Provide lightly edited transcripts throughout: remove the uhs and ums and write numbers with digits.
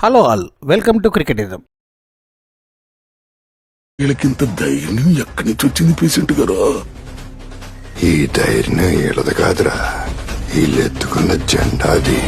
Hello all, welcome to cricketism. వీళ్ళకింత ధైర్యం ఎక్కడి నుంచి వచ్చింది పేషెంట్ గారు? ఈ ధైర్యం వీళ్ళది కాదురా, వీళ్ళెత్తుకున్న జెండాది.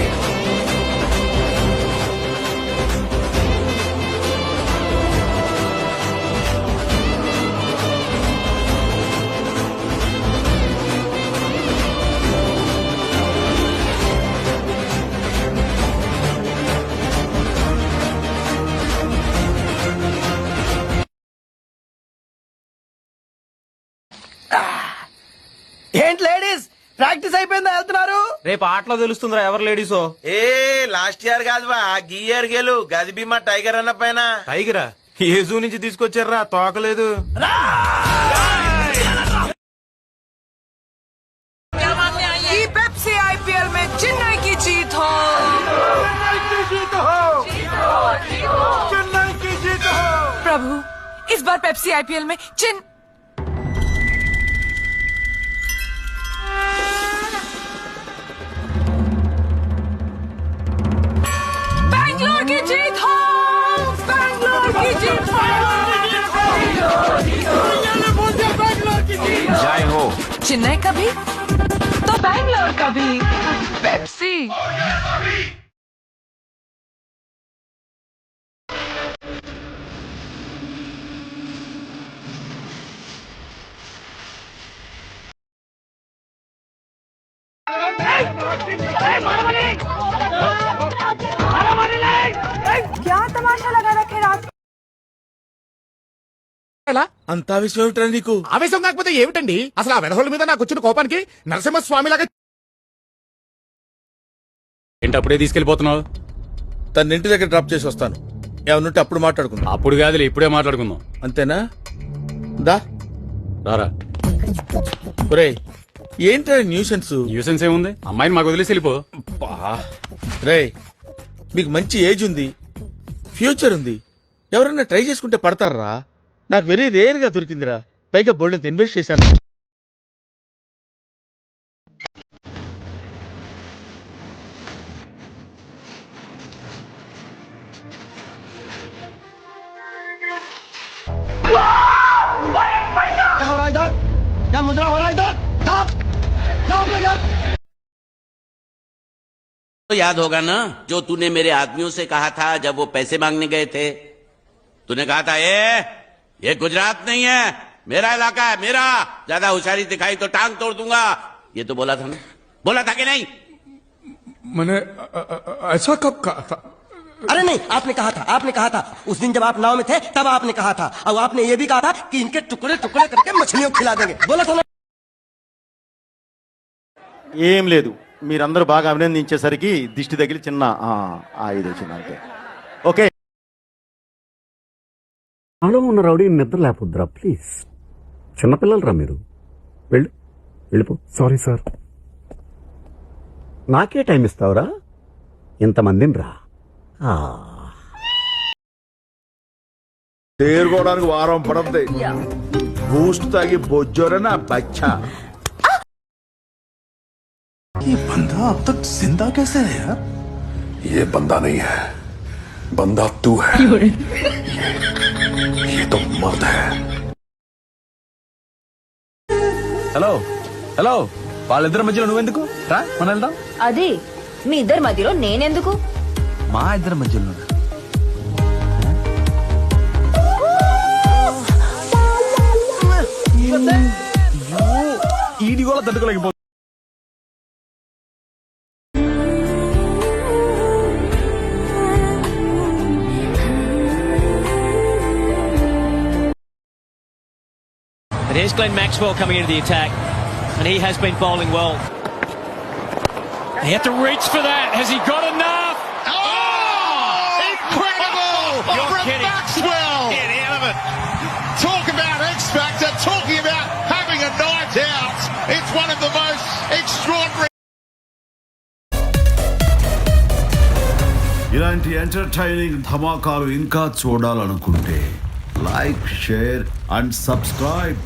ఏంటి లేడీస్ ప్రాక్టీస్ అయిపోయిందా? వెళ్తున్నారు? రేపు ఆటలో తెలుస్తుందిరా ఎవరు లేడీసో. ఏ లాస్ట్ ఇయర్ కాదువా, గీ ఇయర్ గెలు గది భీమా టైగర్ అన్న పైన. టైగరా ఏ జూ నుంచి తీసుకొచ్చారా? తోకలేదు. पेप्सी आईपीएल में चेन्नई की जीत हो, चेन्नई की जीत हो। प्रभु इस बार पेप्सी आईपीएल में बैंगलोर की जीत हो, बैंगलोर की जीत हो, जय हो. चेन्नई का भी तो बैंगलोर का भी. पेप्सी क्या तमाशा लगा रखे रात? అంతా విషయం ఏమిట్రా నీకు? ఆవేశం కాకపోతే ఏమిటండి అసలు? ఆ వెధవుల మీద నాకు వచ్చిన కోపానికి నరసింహస్వామి లాగా ఏంటి అప్పుడే తీసుకెళ్లిపోతున్నావు? తన ఇంటి దగ్గర డ్రాప్ చేసి వస్తాను. ఏమన్నుంటే అప్పుడు మాట్లాడుకుందాం. అప్పుడు కాదులే, ఇప్పుడే మాట్లాడుకుందాం. అంతేనా? దా రారా. ఒరే ఏంట్రా న్యూసెన్స్? న్యూసెన్స్ ఏముంది? అమ్మాయిని మాకు వదిలేసి వెళ్ళిపో. రే మీకు మంచి ఏజ్ ఉంది, ఫ్యూచర్ ఉంది, ఎవరన్నా ట్రై చేసుకుంటే పడతారా? నాకు వెరీ రేర్ గా దొరికిందిరా, పైగా బోల్డ్ ఇన్వెస్ట్ చేశాను. तो याद होगा ना जो तूने मेरे आदमियों से कहा था जब वो पैसे मांगने गए थे. तूने कहा था ये गुजरात नहीं है, मेरा इलाका है, मेरा. ज्यादा होशियारी दिखाई तो टांग तोड़ दूंगा. ये तो बोला था ना? बोला था कि नहीं? मैंने ऐसा कब कहा था? अरे नहीं, आपने कहा था उस दिन जब आप नाव में थे तब आपने कहा था. और आपने ये भी कहा था कि इनके टुकड़े टुकड़े करके मछलियों को खिला देंगे. बोला था ना? ఏం లేదు, మీరందరూ బాగా అభినందించేసరికి దిష్టి తగిలి చిన్న ఇది వచ్చింది అంతే. ఓకే, నాలో ఉన్న రౌడీ నిద్ర లేకపోద్దురా ప్లీజ్. చిన్నపిల్లలరా మీరు, వెళ్ళిపో. Sorry sir. నాకే టైం ఇస్తావురా? ఇంతమందిని రా. తేరుకోవడానికి వారం పడద్ది. బూస్ట్ తాగి బొజ్జోరే నా బచ్చా. ये बंदा अब तक जिंदा कैसे है यार? ये बंदा नहीं है, बंदा तू है. ये तो मर्द है. హలో హలో, వాళ్ళిద్దరి మధ్యలో నువ్వెందుకు రా, మనం వెళ్దాం. అది మీ ఇద్దరి మధ్యలో నేనెందుకు? మా ఇద్దరి మధ్యలో ఈడి కూడా తట్టుకోలేకపోతే. Here's Glenn Maxwell coming into the attack, and he has been bowling well. He had to reach for that. Has he got enough? Oh! Incredible! You're From kidding. Maxwell! Get out of it. Talk about X Factor, talking about having a night out. It's one of the most extraordinary. ఇలాంటి entertaining ధమాకాలు ఇంకా చూడాలనుకుంటే like, share and subscribe.